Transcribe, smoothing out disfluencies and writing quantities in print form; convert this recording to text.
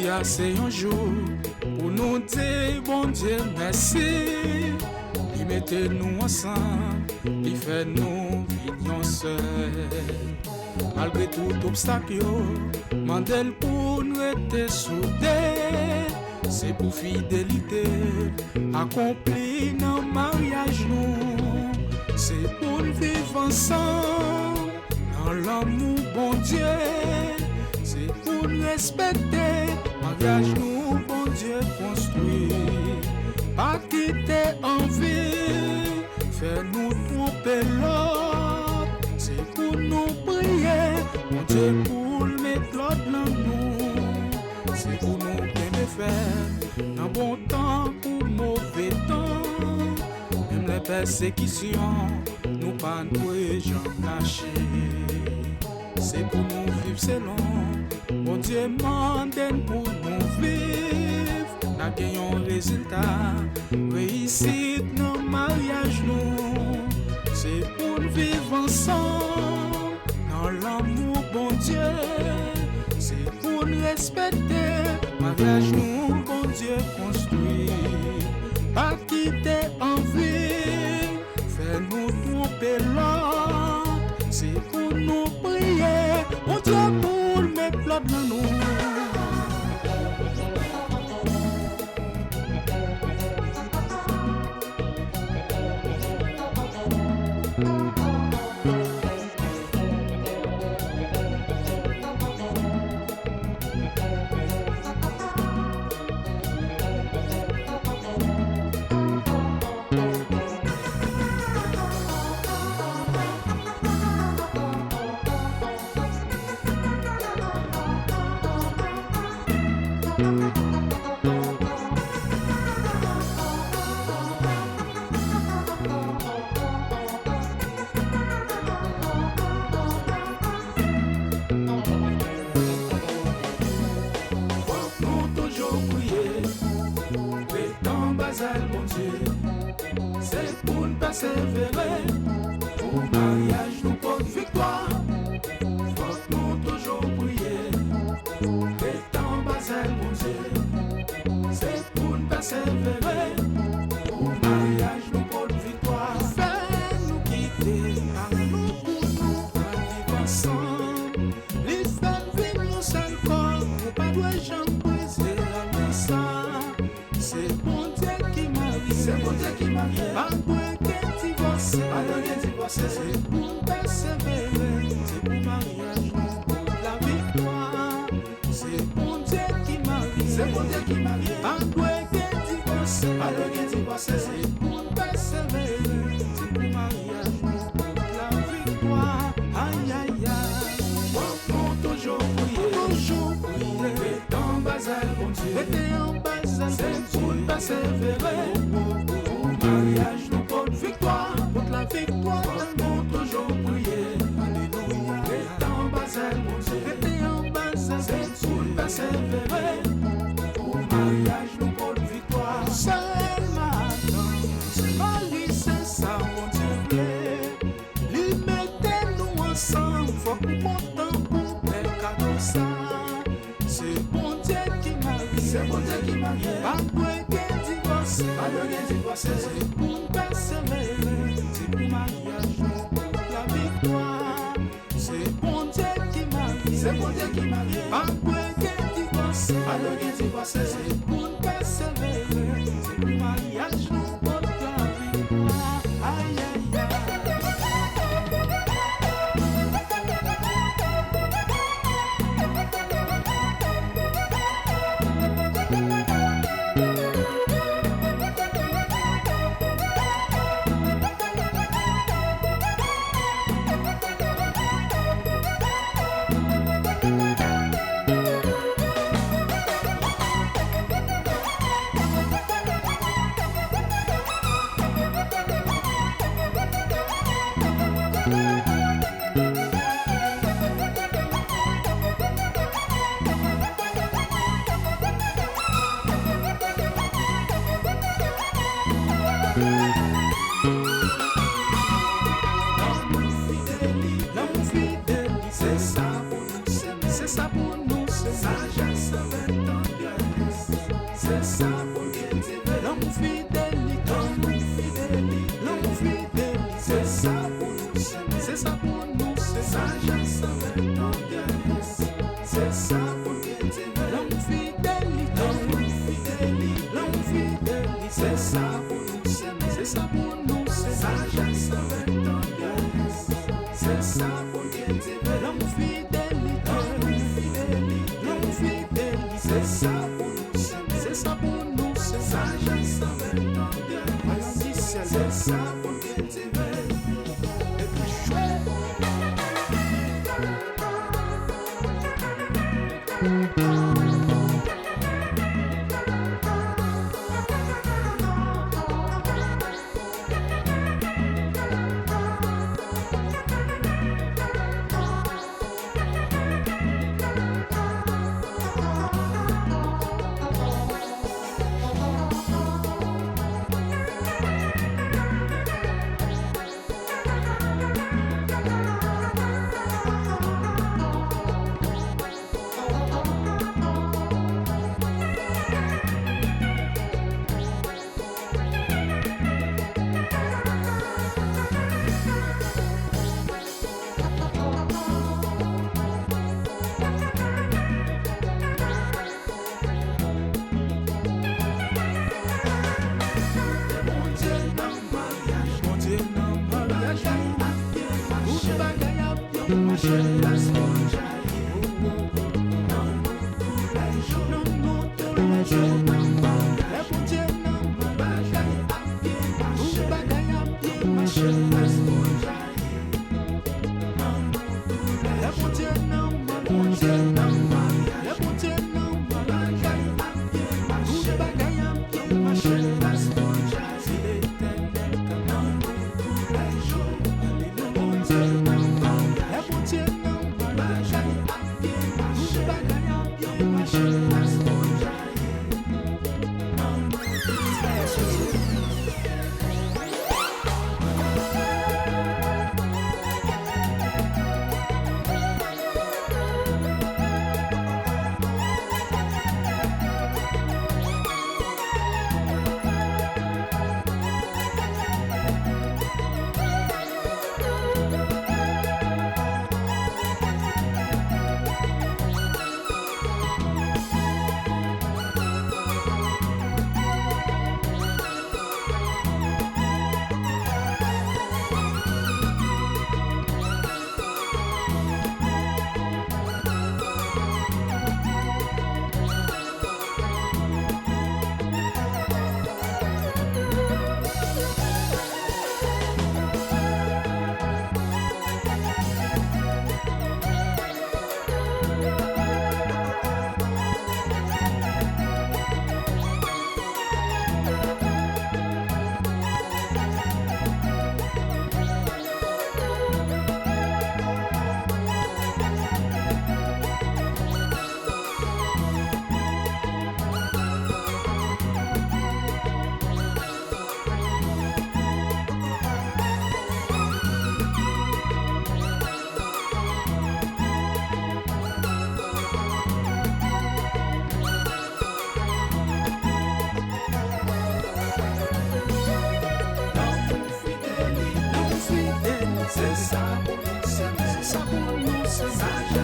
Aujourd'hui, c'est un jour pour nous dire, bon Dieu, merci. Il mettait nous ensemble, il fait nous vivre seuls. Malgré tout obstacle, mandel pour nous être soudés. C'est pour fidélité, accompli dans le mariage nous. C'est pour nous vivre ensemble, dans l'amour, bon Dieu. C'est pour nous respecter, mariage nous, bon Dieu, construit. Pas quitter en vie, fais-nous tromper l'autre. C'est pour nous prier, mon Dieu, pour mettre l'autre dans nous. C'est pour nous aimer faire, dans bon temps ou mauvais temps. Même les persécutions, nous pas nous j'en cacher. C'est pour nous vivre selon, mon Dieu, mandem pour nous vivre. N'a gagnons résultat, réussite nos mariages nous. C'est pour nous vivre ensemble, dans l'amour, bon Dieu. C'est pour nous respecter, mariage nous, bon Dieu, construit. Pas quitter en vie, fais-nous tromper l'autre. C'est pour nous prier, mon Dieu, pour mettre l'autre dans nous. Bon Dieu, c'est pour nous persévérer, pour mariage nous porte victoire. Faut nous toujours prier, étant basel, bon Dieu, c'est pour nous persévérer, pour mariage nous porte victoire. Fais-nous quitter, parle-nous pour nous, vivre ensemble. Les femmes vivent nous seuls corps, nous pas doit jamais briser la maison. C'est bon Dieu qui marie, c'est bon Dieu qui marie. Pas de divorce, pas de divorce. C'est pour persévérer, c'est pour mariage, pour la victoire. C'est bon Dieu qui marie, c'est bon Dieu qui marie. Pas de divorce, pas de divorce. C'est pour persévérer, c'est pour mariage, pour la victoire. Aïe aïe aïe, faut toujours prier, étant basel, bon Dieu, c'est pour persévérer, pour mariage nous porte victoire, pour la victoire. Faut toujours prier, Alléluia, étant basel, bon Dieu, c'est pour persévérer, pour mariage nous porte victoire. seul matin, Marie c'est ça mon Dieu plaît. Lui mettez-nous ensemble, faut que nous montons pour bel cadeau ça. C'est bon Dieu qui marie, c'est bon Dieu qui marie. Pas de divorce, pas de divorce. C'est pour persévérer, c'est pour mariage, pour la victoire. C'est bon Dieu qui marie, c'est bon Dieu qui marie. Pas de divorce, pas de divorce. C'est pour persévérer, c'est pour mariage, pour la victoire. Aïe aïe aïe. C'est ça pour nous, c'est ça pour nous, sagesse avec tant nous s'aimer. C'est ça pour nous, c'est sagesse avec tendresse. C'est ça pour bien t'aimer. L'homme fidélité, l'homme fidélité. C'est ça pour nous s'aimer. C'est ça pour nous, c'est sagesse avec tendresse. C'est ça pour bien t'aimer. L'homme fidélité, l'homme fidélité. C'est ça pour nous s'aimer. C'est ça pour nous, c'est sagesse avec tendresse. C'est ça pour bien t'aimer. Et puis chouette. C'est ça pour nous, c'est ça pour nous, c'est ça.